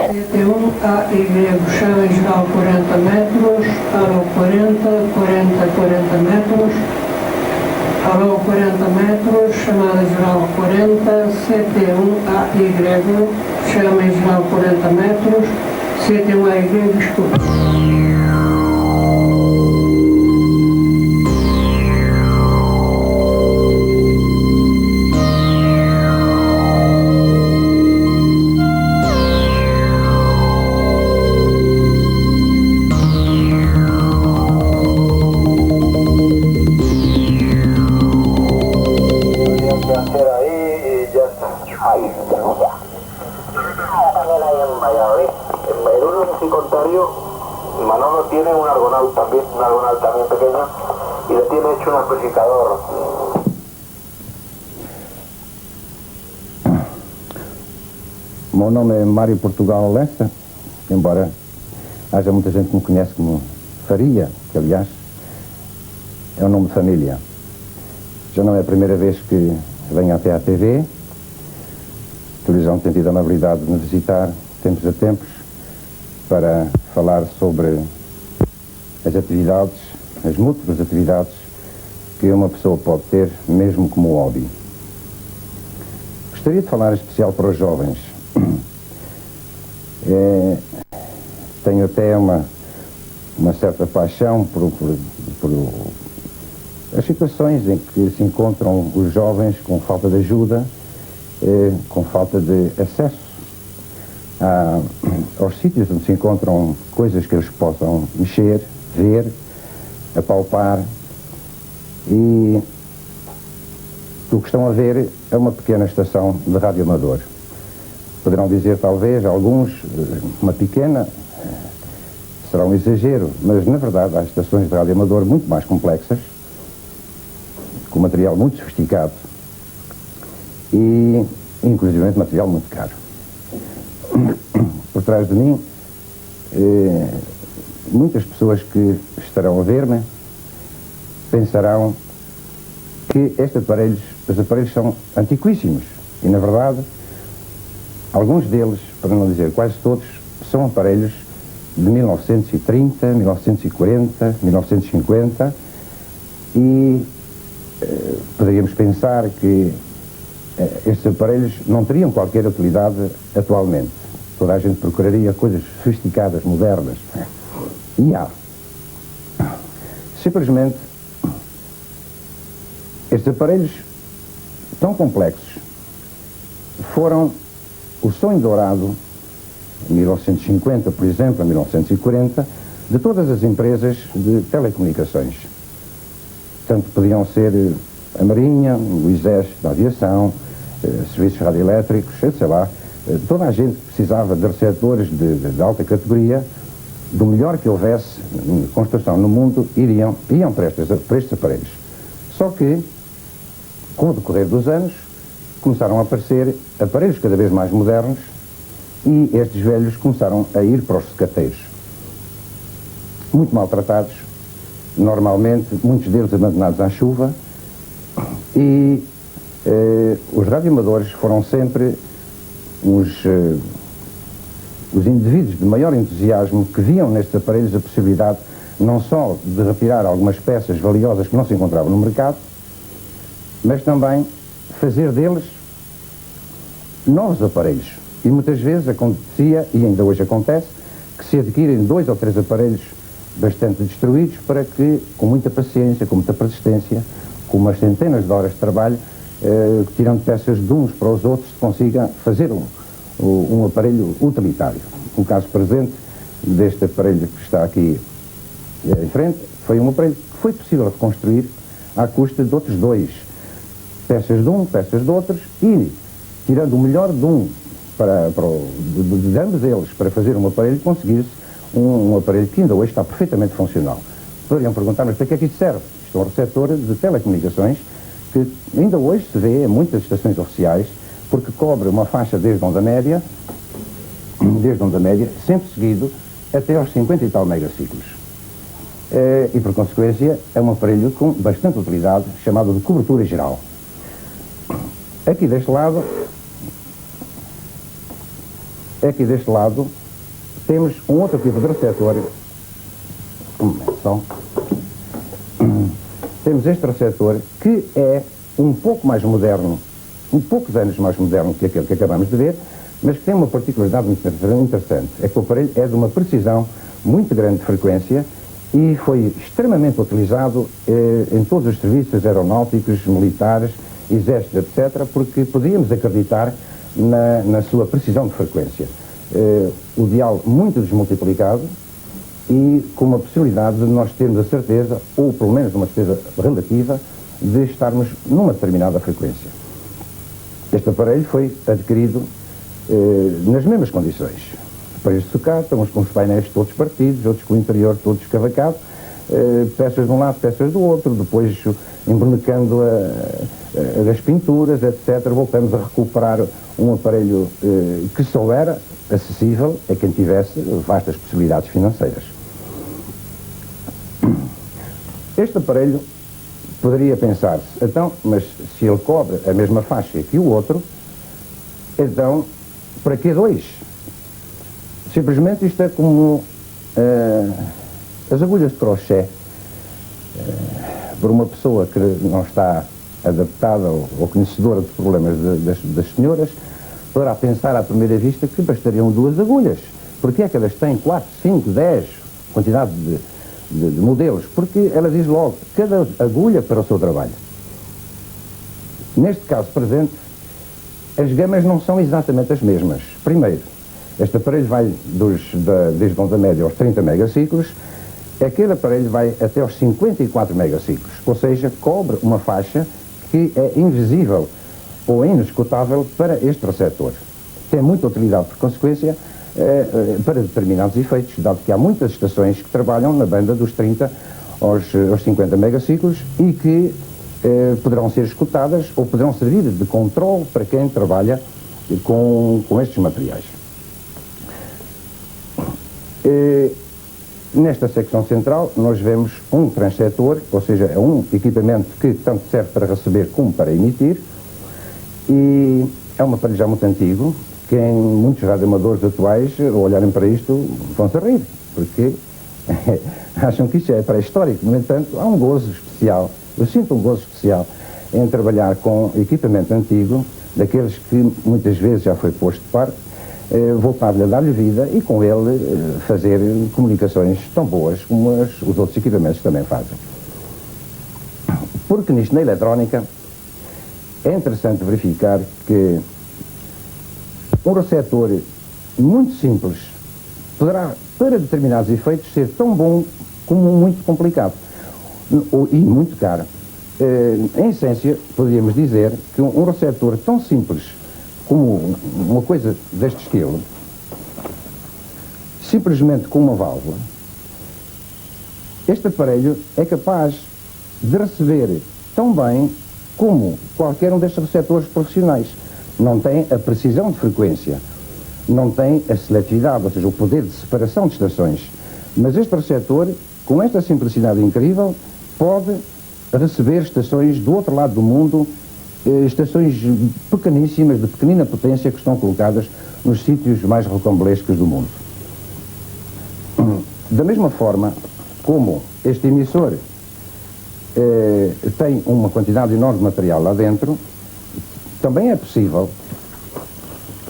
CT1 AY, chama geral 40 metros, alô 40, 40, 40 metros, alô 40 metros, chamada geral 40, CT1 AY, chama geral 40 metros, CT1 AY, escuta. Manolo tiene un argonal también pequeño y le tiene hecho un amplificador. Meu nome é Mário Portugal Lessa, embora haja muita gente que me conhece como Faria, que aliás é um nome de família. Já não é a primeira vez que venho até à TV. A televisão tem tido a amabilidade de me visitar, tempos a tempos, para falar sobre as atividades, as múltiplas atividades que uma pessoa pode ter, mesmo como hobby. Gostaria de falar em especial para os jovens. Tenho até uma certa paixão por as situações em que se encontram os jovens com falta de ajuda, com falta de acesso aos sítios onde se encontram coisas que eles possam mexer, ver, apalpar, e o que estão a ver é uma pequena estação de rádio amador. Poderão dizer talvez alguns, uma pequena, será um exagero, mas na verdade há estações de rádio amador muito mais complexas, com material muito sofisticado e inclusive material muito caro. Por trás de mim, muitas pessoas que estarão a ver-me pensarão que os aparelhos são antiquíssimos e, na verdade, alguns deles, para não dizer quase todos, são aparelhos de 1930, 1940, 1950 e poderíamos pensar que estes aparelhos não teriam qualquer utilidade atualmente. Toda a gente procuraria coisas sofisticadas, modernas. E há. Simplesmente, estes aparelhos tão complexos foram o sonho dourado, em 1950, por exemplo, em 1940, de todas as empresas de telecomunicações. Tanto podiam ser a Marinha, o Exército da Aviação, serviços radioelétricos, sei lá, toda a gente que precisava de receptores de alta categoria, do melhor que houvesse em construção no mundo, iam para estes aparelhos. Só que, com o decorrer dos anos, começaram a aparecer aparelhos cada vez mais modernos e estes velhos começaram a ir para os secateiros. Muito maltratados, normalmente, muitos deles abandonados à chuva, e os radioamadores foram sempre os indivíduos de maior entusiasmo que viam nestes aparelhos a possibilidade não só de retirar algumas peças valiosas que não se encontravam no mercado, mas também fazer deles novos aparelhos. E muitas vezes acontecia, e ainda hoje acontece, que se adquirem 2 ou 3 aparelhos bastante destruídos para que, com muita paciência, com muita persistência, com umas centenas de horas de trabalho, tirando peças de uns para os outros, se consiga fazer um aparelho utilitário. Um caso presente deste aparelho que está aqui em frente foi um aparelho que foi possível reconstruir à custa de outros 2. Peças de um, peças de outros, e tirando o melhor de um de ambos eles para fazer um aparelho, conseguir-se um aparelho que ainda hoje está perfeitamente funcional. Poderiam perguntar, mas para que é que isto serve? Isto é um receptor de telecomunicações que ainda hoje se vê em muitas estações oficiais, porque cobre uma faixa desde onda média, sempre seguido até aos 50 e tal megaciclos. E por consequência é um aparelho com bastante utilidade, chamado de cobertura geral. Aqui deste lado aqui deste lado, temos um outro tipo de receptor. Temos este receptor que é um pouco mais moderno, um poucos anos mais moderno que aquele que acabamos de ver, mas que tem uma particularidade muito interessante. É que o aparelho é de uma precisão muito grande de frequência e foi extremamente utilizado em todos os serviços aeronáuticos, militares, exércitos, etc., porque podíamos acreditar na sua precisão de frequência. O dial muito desmultiplicado e com uma possibilidade de nós termos a certeza, ou pelo menos uma certeza relativa, de estarmos numa determinada frequência. Este aparelho foi adquirido nas mesmas condições. Aparelhos de sucata, uns com os painéis todos partidos, outros com o interior todo escavacado, peças de um lado, peças do outro, depois embonecando as pinturas, etc. Voltamos a recuperar um aparelho que só era acessível a quem tivesse vastas possibilidades financeiras. Este aparelho poderia pensar-se, então, mas se ele cobre a mesma faixa que o outro, então, para que dois? Simplesmente isto é como as agulhas de crochê. Por uma pessoa que não está adaptada ou conhecedora dos problemas das senhoras, poderá pensar à primeira vista que bastariam 2 agulhas. Porque é que elas têm 4, 5, 10, quantidade de modelos? Porque ela diz logo, cada agulha para o seu trabalho. Neste caso presente, as gamas não são exatamente as mesmas. Primeiro, este aparelho vai desde onda média aos 30 megaciclos, aquele aparelho vai até aos 54 megaciclos, ou seja, cobre uma faixa que é invisível ou inescutável para este receptor. Tem muita utilidade, por consequência, para determinados efeitos, dado que há muitas estações que trabalham na banda dos 30 aos 50 megaciclos e que poderão ser escutadas ou poderão servir de controle para quem trabalha com estes materiais. Nesta secção central nós vemos um transcetor, ou seja, é um equipamento que tanto serve para receber como para emitir, e é um aparelho já muito antigo, que muitos radioamadores atuais, ao olharem para isto, vão-se rir, porque acham que isto é pré-histórico. No entanto, há um gozo especial, eu sinto um gozo especial em trabalhar com equipamento antigo, daqueles que muitas vezes já foi posto de parte, voltar-lhe a dar-lhe vida e com ele fazer comunicações tão boas como os outros equipamentos também fazem. Porque nisto, na eletrónica, é interessante verificar que um receptor muito simples poderá, para determinados efeitos, ser tão bom como muito complicado e muito caro. Em essência, podíamos dizer que um receptor tão simples como uma coisa deste estilo, simplesmente com uma válvula, este aparelho é capaz de receber tão bem como qualquer um destes receptores profissionais. Não tem a precisão de frequência, não tem a seletividade, ou seja, o poder de separação de estações. Mas este receptor, com esta simplicidade incrível, pode receber estações do outro lado do mundo, estações pequeníssimas, de pequenina potência, que estão colocadas nos sítios mais rocambolescos do mundo. Da mesma forma como este emissor tem uma quantidade enorme de material lá dentro, também é possível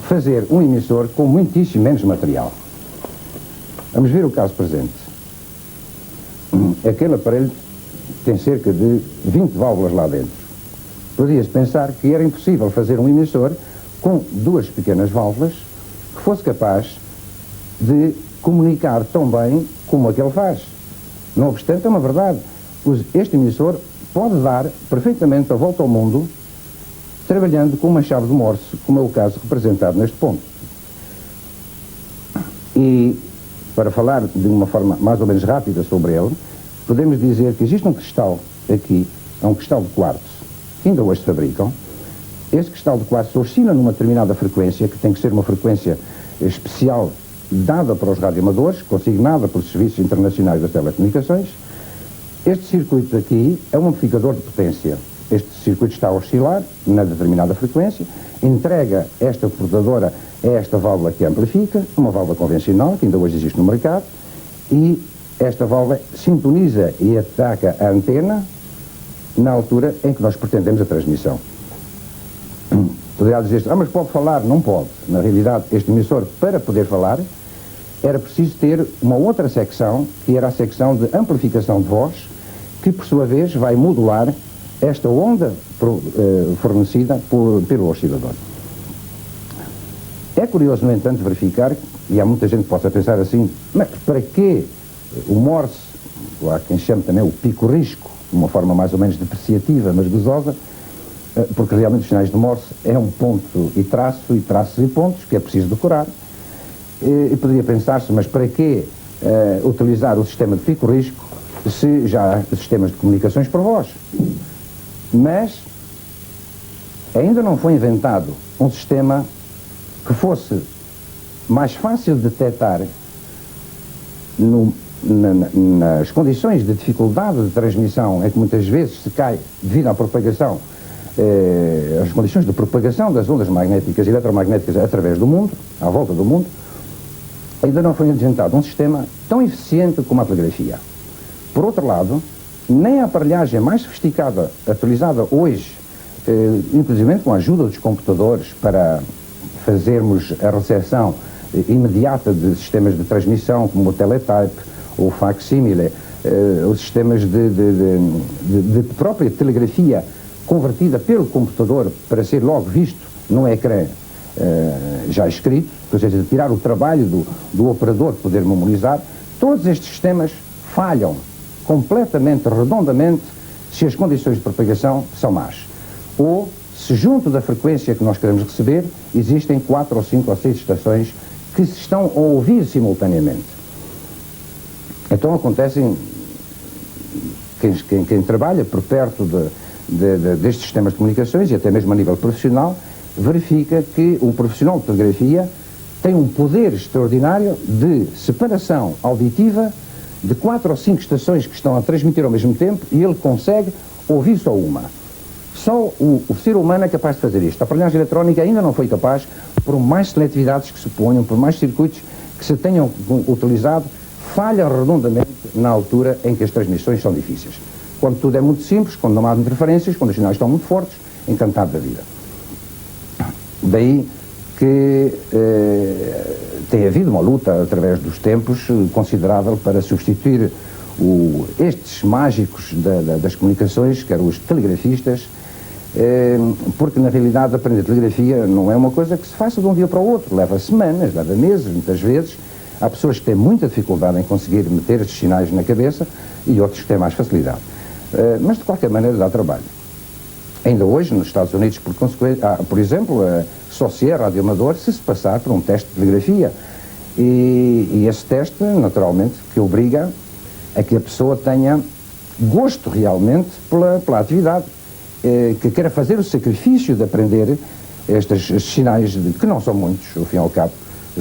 fazer um emissor com muitíssimo menos material. Vamos ver o caso presente. Aquele aparelho tem cerca de 20 válvulas lá dentro. Podia-se pensar que era impossível fazer um emissor com 2 pequenas válvulas que fosse capaz de comunicar tão bem como aquele faz. Não obstante, é uma verdade. Este emissor pode dar perfeitamente a volta ao mundo trabalhando com uma chave de Morse, como é o caso representado neste ponto. E, para falar de uma forma mais ou menos rápida sobre ele, podemos dizer que existe um cristal aqui, é um cristal de quartzo, que ainda hoje se fabricam. Esse cristal de quartzo oscila numa determinada frequência, que tem que ser uma frequência especial dada para os radioamadores, consignada pelos serviços internacionais das telecomunicações. Este circuito aqui é um amplificador de potência. este circuito está a oscilar na determinada frequência, entrega esta portadora a esta válvula que amplifica, uma válvula convencional, que ainda hoje existe no mercado, e esta válvula sintoniza e ataca a antena na altura em que nós pretendemos a transmissão. Poderá dizer-se, mas pode falar? Não pode. Na realidade, este emissor, para poder falar, era preciso ter uma outra secção, que era a secção de amplificação de voz, que por sua vez vai modular esta onda fornecida pelo oscilador. É curioso, no entanto, verificar, e há muita gente que possa pensar assim, mas para que o Morse, ou há quem chame também o pico-risco, de uma forma mais ou menos depreciativa, mas gozosa, porque realmente os sinais de Morse é um ponto e traços e pontos, que é preciso decorar. E poderia pensar-se, mas para que utilizar o sistema de pico-risco se já há sistemas de comunicações por voz? Mas ainda não foi inventado um sistema que fosse mais fácil de detectar nas condições de dificuldade de transmissão, em que muitas vezes se cai devido à propagação, as condições de propagação das ondas magnéticas e eletromagnéticas através do mundo, à volta do mundo. Ainda não foi inventado um sistema tão eficiente como a telegrafia. Por outro lado, nem a aparelhagem mais sofisticada, utilizada hoje, inclusive com a ajuda dos computadores para fazermos a recepção imediata de sistemas de transmissão, como o teletype, o facsímile, os sistemas de própria telegrafia convertida pelo computador para ser logo visto num ecrã já escrito, ou seja, de tirar o trabalho do operador poder memorizar. Todos estes sistemas falham completamente, redondamente, se as condições de propagação são más. Ou se junto da frequência que nós queremos receber, existem 4 ou 5 ou 6 estações que se estão a ouvir simultaneamente. Então acontecem, quem trabalha por perto destes sistemas de comunicações, e até mesmo a nível profissional, verifica que um profissional de telegrafia tem um poder extraordinário de separação auditiva de 4 ou 5 estações que estão a transmitir ao mesmo tempo, e ele consegue ouvir só uma. Só o ser humano é capaz de fazer isto. A aparelhagem eletrónica ainda não foi capaz, por mais seletividades que se ponham, por mais circuitos que se tenham utilizado, falha redondamente na altura em que as transmissões são difíceis. Quando tudo é muito simples, quando não há interferências, quando os sinais estão muito fortes, encantado da vida. Daí que tem havido uma luta através dos tempos considerável para substituir estes mágicos das comunicações, que eram os telegrafistas, porque na realidade aprender telegrafia não é uma coisa que se faça de um dia para o outro, leva semanas, leva meses, muitas vezes. Há pessoas que têm muita dificuldade em conseguir meter estes sinais na cabeça e outros que têm mais facilidade. Mas de qualquer maneira dá trabalho. Ainda hoje, nos Estados Unidos, por exemplo, só se é radioamador se passar por um teste de telegrafia. E esse teste, naturalmente, que obriga a que a pessoa tenha gosto realmente pela atividade, que queira fazer o sacrifício de aprender estes sinais, que não são muitos, ao fim e ao cabo,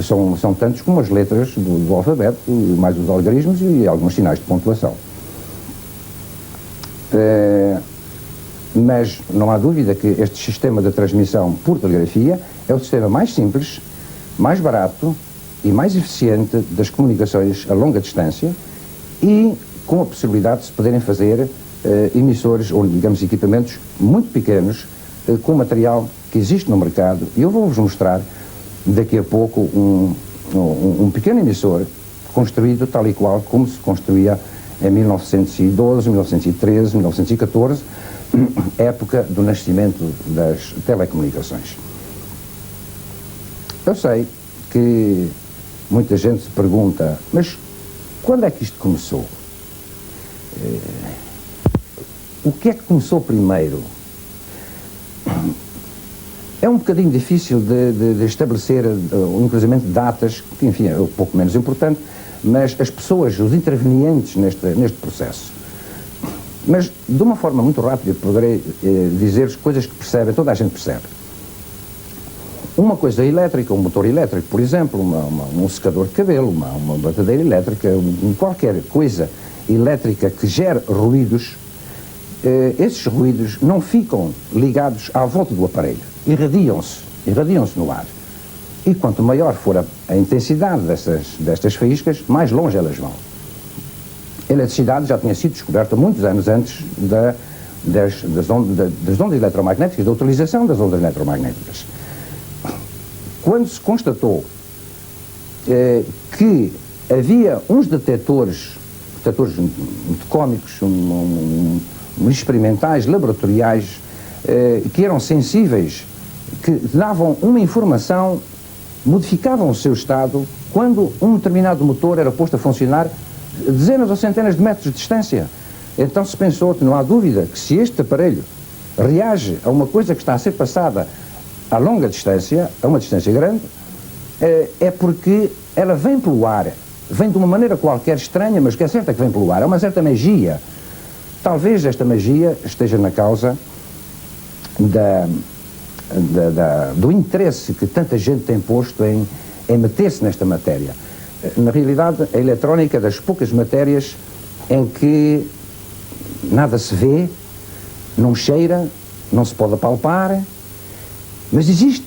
são tantos como as letras do alfabeto, mais os algarismos e alguns sinais de pontuação. Mas não há dúvida que este sistema de transmissão por telegrafia é o sistema mais simples, mais barato e mais eficiente das comunicações a longa distância, e com a possibilidade de se poderem fazer emissores ou, digamos, equipamentos muito pequenos, com material que existe no mercado. E eu vou-vos mostrar daqui a pouco um pequeno emissor construído tal e qual como se construía em 1912, 1913, 1914, época do nascimento das telecomunicações. Eu sei que muita gente se pergunta, mas quando é que isto começou? O que é que começou primeiro? É um bocadinho difícil de estabelecer, inclusive, datas, que, enfim, é um pouco menos importante, mas as pessoas, os intervenientes neste processo. Mas, de uma forma muito rápida, poderei dizer coisas que percebem, toda a gente percebe. Uma coisa elétrica, um motor elétrico, por exemplo, um secador de cabelo, uma batedeira elétrica, qualquer coisa elétrica que gere ruídos, esses ruídos não ficam ligados à volta do aparelho, irradiam-se no ar. E quanto maior for a intensidade destas faíscas, mais longe elas vão. A eletricidade já tinha sido descoberta muitos anos antes das ondas eletromagnéticas, da utilização das ondas eletromagnéticas. Quando se constatou que havia uns detectores muito cómicos, experimentais, laboratoriais, que eram sensíveis, que davam uma informação, modificavam o seu estado quando um determinado motor era posto a funcionar dezenas ou centenas de metros de distância. Então se pensou que não há dúvida que se este aparelho reage a uma coisa que está a ser passada a longa distância, a uma distância grande, é porque ela vem pelo ar, vem de uma maneira qualquer estranha, mas que é certa que vem pelo ar, é uma certa magia. Talvez esta magia esteja na causa do interesse que tanta gente tem posto em meter-se nesta matéria. Na realidade, a eletrónica é das poucas matérias em que nada se vê, não cheira, não se pode apalpar, mas existe.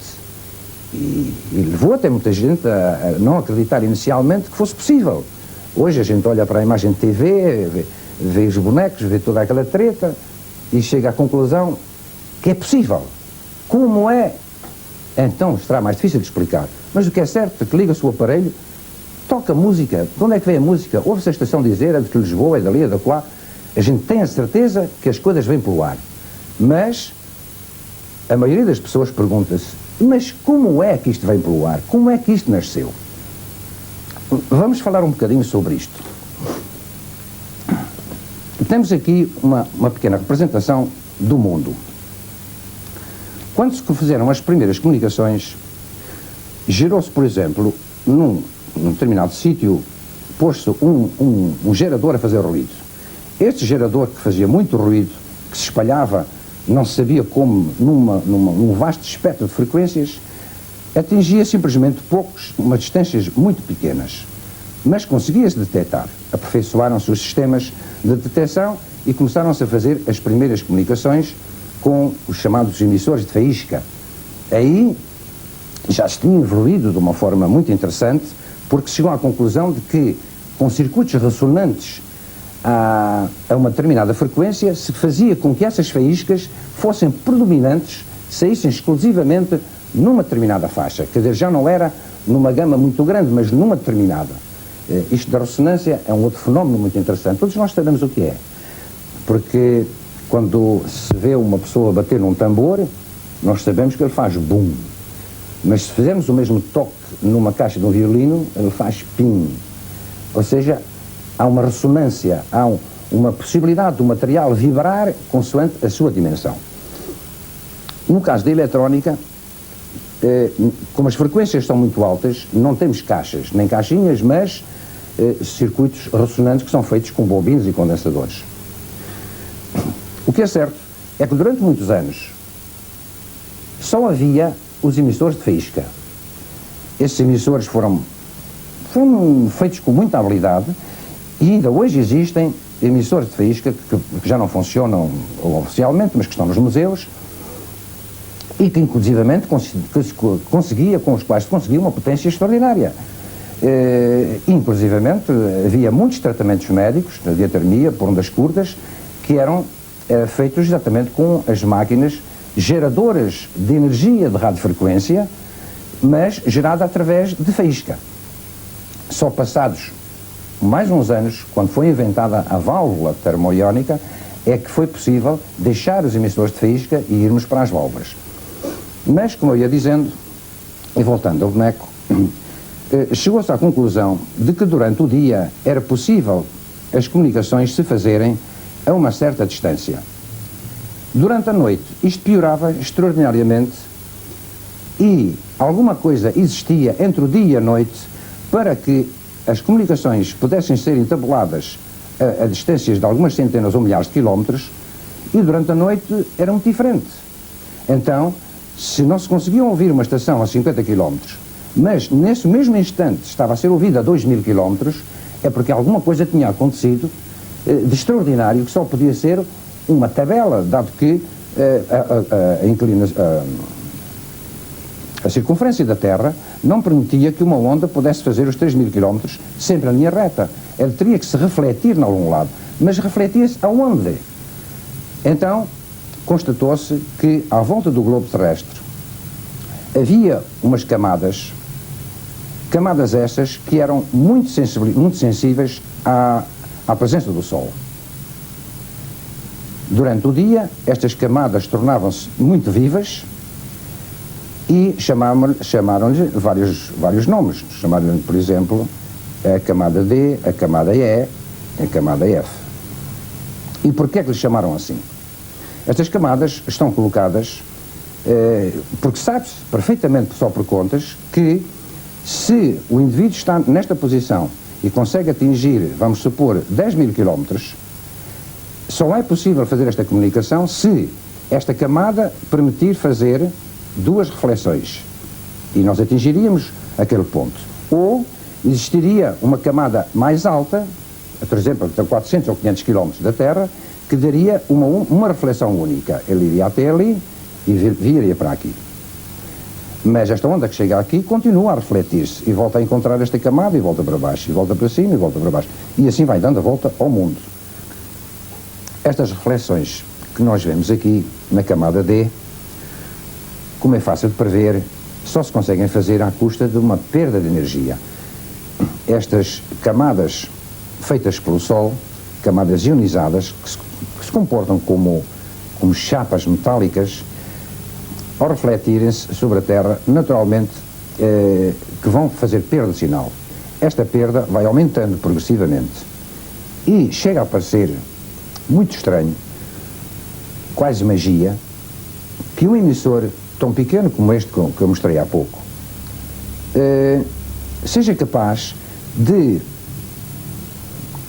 E levou até muita gente a não acreditar inicialmente que fosse possível. Hoje a gente olha para a imagem de TV, vê os bonecos, vê toda aquela treta e chega à conclusão que é possível. Como é? Então será mais difícil de explicar. Mas o que é certo é que liga-se o aparelho, toca música. De onde é que vem a música? Ouve-se a estação dizer, é de Lisboa, é dali, é da lá. A gente tem a certeza que as coisas vêm pelo ar. Mas a maioria das pessoas pergunta-se: mas como é que isto vem pelo ar? Como é que isto nasceu? Vamos falar um bocadinho sobre isto. Temos aqui uma pequena representação do mundo. Quando se fizeram as primeiras comunicações, gerou-se, por exemplo, num determinado sítio, pôs-se um gerador a fazer ruído. Este gerador, que fazia muito ruído, que se espalhava, não se sabia como, num vasto espectro de frequências, atingia simplesmente umas distâncias muito pequenas. Mas conseguia-se detectar. Aperfeiçoaram-se os sistemas de detecção e começaram-se a fazer as primeiras comunicações com os chamados emissores de faísca. Aí já se tinha evoluído de uma forma muito interessante, porque chegou à conclusão de que, com circuitos ressonantes a uma determinada frequência, se fazia com que essas faíscas fossem predominantes, saíssem exclusivamente numa determinada faixa. Quer dizer, já não era numa gama muito grande, mas numa determinada. Isto da ressonância é um outro fenómeno muito interessante. Todos nós sabemos o que é. Porque quando se vê uma pessoa bater num tambor, nós sabemos que ele faz bum. Mas se fizermos o mesmo toque numa caixa de um violino, ele faz pim. Ou seja, há uma ressonância, há uma possibilidade do material vibrar consoante a sua dimensão. No caso da eletrónica, como as frequências são muito altas, não temos caixas, nem caixinhas, mas circuitos ressonantes que são feitos com bobinas e condensadores. O que é certo é que durante muitos anos só havia os emissores de faísca. Esses emissores foram feitos com muita habilidade e ainda hoje existem emissores de faísca que já não funcionam oficialmente, mas que estão nos museus e que inclusivamente com os quais se conseguia uma potência extraordinária. Inclusivamente havia muitos tratamentos médicos de diatermia por ondas curtas que eram feitos exatamente com as máquinas geradoras de energia de radiofrequência, mas gerada através de faísca. Só passados mais uns anos, quando foi inventada a válvula termoiónica, é que foi possível deixar os emissores de faísca e irmos para as válvulas. Mas, como eu ia dizendo, e voltando ao boneco, chegou-se à conclusão de que durante o dia era possível as comunicações se fazerem a uma certa distância. Durante a noite isto piorava extraordinariamente e alguma coisa existia entre o dia e a noite para que as comunicações pudessem ser entabuladas a distâncias de algumas centenas ou milhares de quilómetros e durante a noite era muito diferente. Então, se não se conseguiam ouvir uma estação a 50 km, mas nesse mesmo instante estava a ser ouvida a 2000 km, é porque alguma coisa tinha acontecido de extraordinário, que só podia ser uma tabela, dado que a circunferência da Terra não permitia que uma onda pudesse fazer os 3.000 km sempre em linha reta. Ele teria que se refletir em algum lado. Mas refletia-se aonde? Então, constatou-se que à volta do globo terrestre havia umas camadas estas que eram muito sensíveis à presença do Sol. Durante o dia, estas camadas tornavam-se muito vivas e chamaram-lhe vários nomes. Chamaram-lhe, por exemplo, a camada D, a camada E, a camada F. E porquê é que lhe chamaram assim? Estas camadas estão colocadas porque sabe-se perfeitamente, só por contas, que se o indivíduo está nesta posição e consegue atingir, vamos supor, 10.000 km, só é possível fazer esta comunicação se esta camada permitir fazer duas reflexões e nós atingiríamos aquele ponto. Ou existiria uma camada mais alta, por exemplo, a 400 ou 500 km da Terra, que daria uma reflexão única. Ele iria até ali e viria para aqui. Mas esta onda que chega aqui continua a refletir-se e volta a encontrar esta camada e volta para baixo, e volta para cima e volta para baixo. E assim vai dando a volta ao mundo. Estas reflexões que nós vemos aqui na camada D, como é fácil de prever, só se conseguem fazer à custa de uma perda de energia. Estas camadas feitas pelo Sol, camadas ionizadas, que se comportam como chapas metálicas, ao refletirem-se sobre a Terra, naturalmente, que vão fazer perda de sinal. Esta perda vai aumentando progressivamente e chega a parecer muito estranho, quase magia, que um emissor tão pequeno como este que eu mostrei há pouco seja capaz de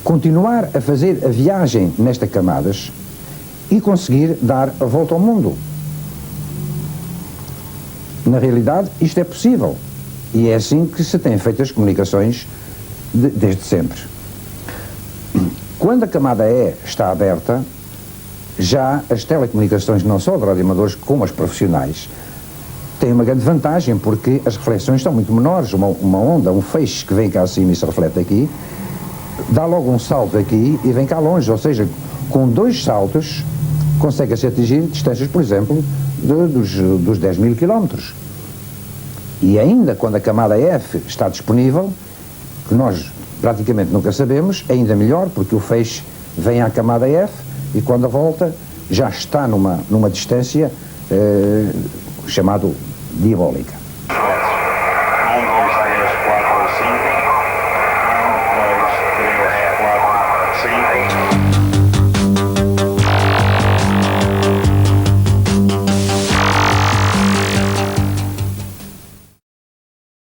continuar a fazer a viagem nestas camadas e conseguir dar a volta ao mundo. Na realidade, isto é possível e é assim que se têm feito as comunicações desde sempre. Quando a camada E está aberta, já as telecomunicações, não só de radioamadores como as profissionais, têm uma grande vantagem porque as reflexões são muito menores. Uma onda, um feixe que vem cá acima e se reflete aqui, dá logo um salto aqui e vem cá longe, ou seja, com 2 saltos consegue-se atingir distâncias, por exemplo, dos 10.000 km. E ainda quando a camada F está disponível, que nós praticamente nunca sabemos, ainda melhor, porque o feixe vem à camada F e quando a volta já está numa distância chamada diabólica.